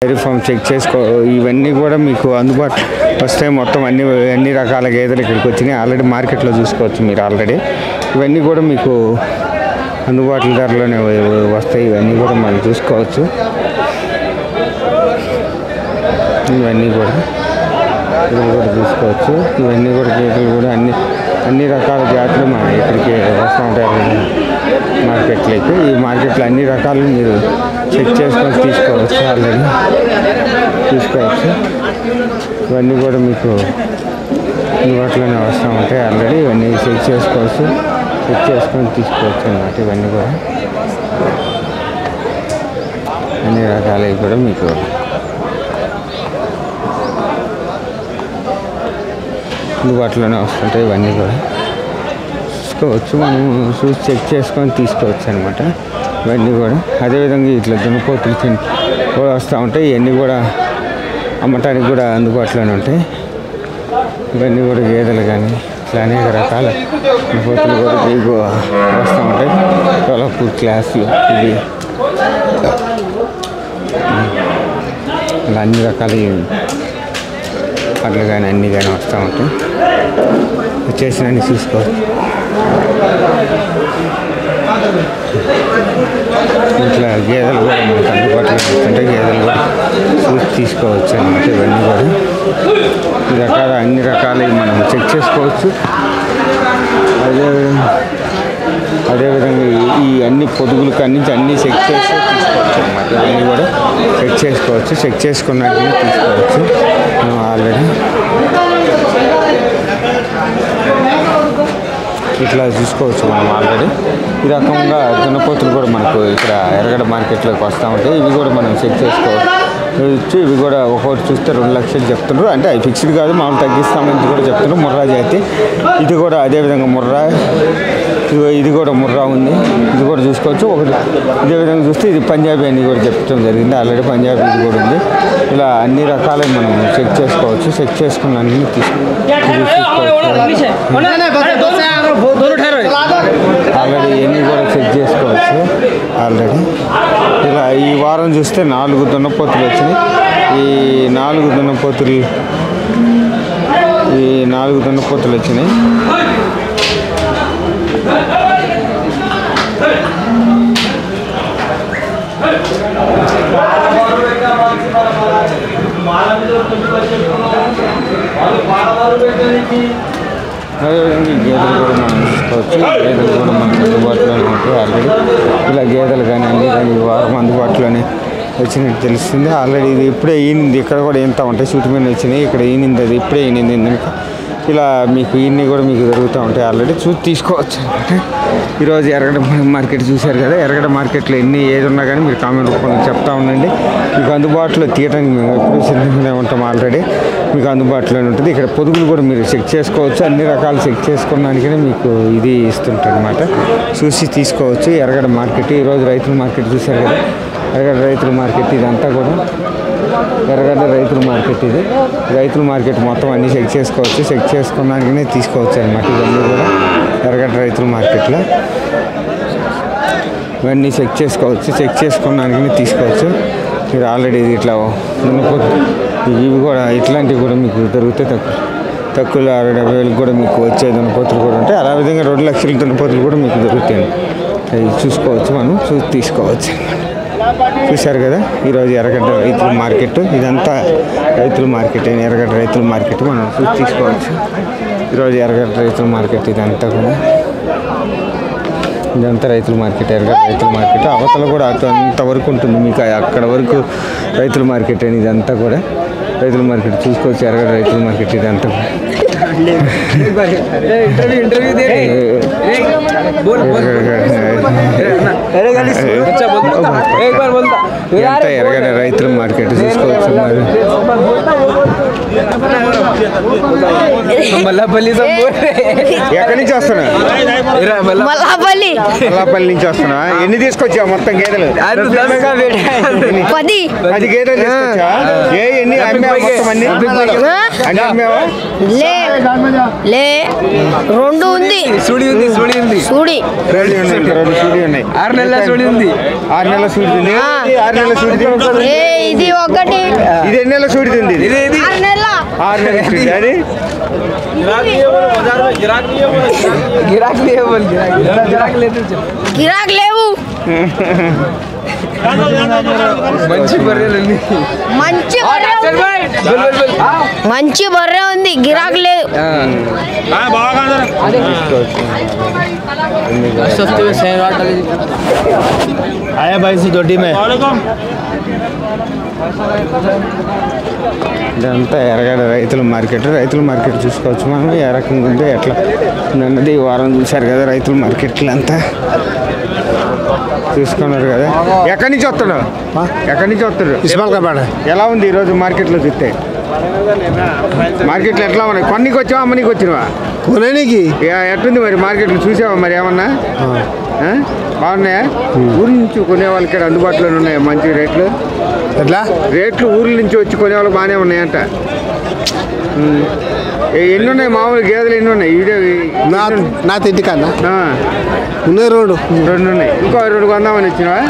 Dairy farm check చేసుకో, ఇవన్నీ కూడా మీకు అందుబాటు వస్తాయి. మొత్తం అన్ని రకాల గేదెలు ఇక్కడికి వచ్చినాయి. ఆల్రెడీ మార్కెట్లో చూసుకోవచ్చు మీరు. ఆల్రెడీ ఇవన్నీ కూడా మీకు అందుబాటులో ధరలోనే వస్తాయి. ఇవన్నీ కూడా మనం చూసుకోవచ్చు. ఇవన్నీ కూడా చూసుకోవచ్చు. ఇవన్నీ కూడా గేదెలు కూడా అన్ని రకాల జాతులు మన ఇక్కడికి వస్తూ ఉంటాయి మార్కెట్లోకి. ఈ మార్కెట్లో అన్ని రకాలు మీరు చెక్ చేసుకొని తీసుకోవచ్చు. ఆల్రెడీ తీసుకోవచ్చు. ఇవన్నీ కూడా మీకు అందుబాటులోనే వస్తూ ఉంటాయి. ఆల్రెడీ ఇవన్నీ చెక్ చేసుకోవచ్చు. చెక్ చేసుకొని తీసుకోవచ్చు అన్నమాట. ఇవన్నీ కూడా అన్ని రకాలవి కూడా మీకు అందుబాటులోనే వస్తుంటాయి. ఇవన్నీ కూడా చూసుకోవచ్చు. మనం చూసి చెక్ చేసుకొని తీసుకోవచ్చు అనమాట. ఇవన్నీ కూడా అదేవిధంగా ఇట్లా దున్నపోతులు కూడా వస్తూ ఉంటాయి. ఇవన్నీ కూడా అమ్మటానికి కూడా అందుబాటులోనే ఉంటాయి. ఇవన్నీ కూడా గేదెలు కానీ ఇట్లా అనేక రకాల దున్నపోతులు కూడా మీకు వస్తూ ఉంటాయి. సోలాపూర్ క్లాసులు ఇది ఇలా అన్ని రకాల పళ్ళు కానీ అన్నీ కానీ వస్తూ ఉంటాయి. వచ్చేసినన్ని చూసుకోవచ్చు. ఇట్లా గేదెలు కూడా మనకు అందుబాటులో వస్తుంటే గేదెలు కూడా చూసి తీసుకోవచ్చు అన్నమాట. ఇవన్నీ కూడా ఈ రకాల అన్ని రకాలవి మనం చెక్ చేసుకోవచ్చు. అదేవిధంగా ఈ అన్ని పొదుగులకు అన్ని చెక్ చేసి తీసుకోవచ్చు అన్నమాట. ఇవన్నీ కూడా చెక్ చేసుకోవచ్చు. చెక్ చేసుకున్నట్టు తీసుకోవచ్చు. మనం ఆల్రెడీ ఇట్లా చూసుకోవచ్చు. మనం ఆల్రెడీ ఈ రకంగా దున్నపోతులు కూడా మనకు ఇక్కడ ఎర్రగడ్డ మార్కెట్లోకి వస్తూ ఉంటాయి. ఇవి కూడా మనం చెక్ చేసుకోవచ్చు. ఇవి కూడా ఒక్కొక్కటి చూస్తే 2 లక్షలు చెప్తున్నారు. అంటే అవి ఫిక్స్డ్ కాదు, మామూలు తగ్గిస్తామని కూడా చెప్తున్నారు. ముర్రా జాతి ఇది కూడా అదేవిధంగా ముర్రా, ఇది కూడా ముర్రా ఉంది. ఇది కూడా చూసుకోవచ్చు. ఇదే విధంగా చూస్తే ఇది పంజాబీ అని కూడా చెప్పడం జరిగింది. ఆల్రెడీ పంజాబీ ఇది కూడా ఉంది. ఇలా అన్ని రకాలే మనం చెక్ చేసుకోవచ్చు. చెక్ చేసుకున్న అన్ని ఆల్రెడీ ఇవన్నీ కూడా చెక్ చేసుకోవచ్చు. ఆల్రెడీ ఇలా ఈ వారం చూస్తే 4 దున్నపోతులు వచ్చినాయి. ఈ 4 దున్నపోతులు వచ్చినాయి. అదేవిధంగా ఈ గేదెలు కూడా మనం తీసుకోవచ్చు. గేదెలు కూడా మనకు అందుబాటులోనే ఉంటాయి. ఆల్రెడీ ఇలా గేదెలు కానీ అన్నీ కానీ ఈ వారం అందుబాటులోనే వచ్చినట్టు తెలుస్తుంది. ఆల్రెడీ ఇది ఇప్పుడే ఈనింది. ఇక్కడ కూడా ఎంత ఉంటాయి షూట్ మీద వచ్చినాయి. ఇక్కడ ఈనింది, అది ఇప్పుడే ఈనింది. కనుక ఇలా మీకు ఇన్ని కూడా మీకు జరుగుతూ ఉంటాయి. ఆల్రెడీ చూసి తీసుకోవచ్చు అనమాట. ఈరోజు ఎర్రగడ్డ మార్కెట్ చూశారు కదా. ఎర్రగడ్డ మార్కెట్లో ఏది ఉన్నా కానీ మీరు కామెంట్ రూపంలో చెప్తా ఉండండి. మీకు అందుబాటులో తీయడానికి మేము ఎప్పుడు సిద్ధంగానే ఉంటాం. ఆల్రెడీ మీకు అందుబాటులోనే ఉంటుంది. ఇక్కడ పొదుగులు కూడా మీరు చెక్ చేసుకోవచ్చు. అన్ని రకాలు చెక్ చేసుకోవడానికనే మీకు ఇది ఇస్తుంటారు అనమాట. చూసి తీసుకోవచ్చు. ఎర్రగడ్డ మార్కెట్ ఈరోజు రైతుల మార్కెట్ చూశారు కదా. ఎర్రగడ్డ రైతుల మార్కెట్ ఇదంతా కూడా ఎర్రగడ్డ రైతుల మార్కెట్. ఇది రైతుల మార్కెట్ మొత్తం అన్నీ చెక్ చేసుకోవచ్చు. చెక్ చేసుకోవడానికనే తీసుకోవచ్చు అనమాట. ఇవన్నీ కూడా ఎర్రగడ్డ రైతుల మార్కెట్లో ఇవన్నీ చెక్ చేసుకోవచ్చు. చెక్ చేసుకోవడానికనే తీసుకోవచ్చు. మీరు ఆల్రెడీ ఇది ఇట్లా ఇవి కూడా ఇట్లాంటివి కూడా మీకు దొరుకుతాయి. తక్కువలో 60,000 కూడా మీకు వచ్చే దున్నపోతులు కూడా ఉంటాయి. అలా విధంగా 2 లక్షల దున్నపోతులు కూడా మీకు దొరుకుతాయి. అవి చూసుకోవచ్చు. మనం చూసి తీసుకోవచ్చు అనమాట. చూశారు కదా ఈరోజు ఎర్రగడ్డ రైతుల మార్కెట్. ఇదంతా రైతుల మార్కెట్. ఎర్రగడ్డ రైతుల మార్కెట్ మనం చూసి తీసుకోవచ్చు. ఈరోజు ఎర్రగడ్డ రైతుల మార్కెట్. ఇదంతా కూడా ఇదంతా రైతుల మార్కెట్. ఎర్రగడ్డ రైతుల మార్కెట్. అవతల కూడా అంతవరకు ఉంటుంది మీకు. అక్కడ వరకు రైతుల మార్కెట్ అని. ఇదంతా కూడా రైతుల మార్కెట్ చూసుకోవచ్చు. ఎర్రగడ్డ రైతుల మార్కెట్. ఇదంతా ఎర్రగడ్డ రైతుల మార్కెట్ చూసుకోవచ్చు. మల్లాపల్లి ఎక్కడి నుంచి వస్తున్నా? మల్లాపల్లి నుంచి వస్తున్నా. ఎన్ని తీసుకొచ్చావు మొత్తం గేదెలు? 10 గేదెలు తీసుకొచ్చా. ఎన్ని అమ్మావా మొత్తం అన్ని? అన్ని అమ్మావా? లే 2 ఉంది. సూడి ఉన్నాయి. 2 ఉన్నాయి. 6 నెలల సూడి ఉంది. 6 నెలల సూడి ఉంది. 6 నెలల సూడి ఇది ఒకటి. ఇది ఎన్ని నెలల సూడి ఉంది? 6 నెలల. 6 నెలల సూడి. అది గిరాక్ లేవు. మంచి బర్రెలు మంచి బర్రె ఉంది. గిరాక్ లేదు. आया भाई से दोडी में ఇదంతా ఎరగడ రైతుల మార్కెట్ చూసుకోవచ్చు మనం. ఏ రకంగా ఉందో ఎట్లా అన్నది ఈ వారం చూశారు కదా. రైతుల మార్కెట్లు అంతా చూసుకున్నారు కదా. ఎక్కడి నుంచి వస్తాడు? ఎలా ఉంది ఈరోజు మార్కెట్లో చూస్తే? మార్కెట్లు ఎట్లా ఉన్నాయి? కొన్నికి వచ్చావా అమ్మనికి వచ్చినవా? కొనేనికి ఎట్లుంది మరి మార్కెట్లు చూసావా మరి ఏమన్నా? బాగున్నాయా? ఊరి నుంచి కొనే వాళ్ళకి ఇక్కడ అందుబాటులోనే ఉన్నాయా మంచి రేట్లు? ఎట్లా రేట్లు ఊర్ల నుంచి వచ్చి కొనే వాళ్ళకి బాగానే ఉన్నాయంట. ఎన్ని ఉన్నాయి మామూలు గేదెలు? ఎన్ని ఉన్నాయి? నా తింటి కన్నా ఉన్నాయి 2 ఉన్నాయి. ఇంకో 2 కొందామని వచ్చినావా?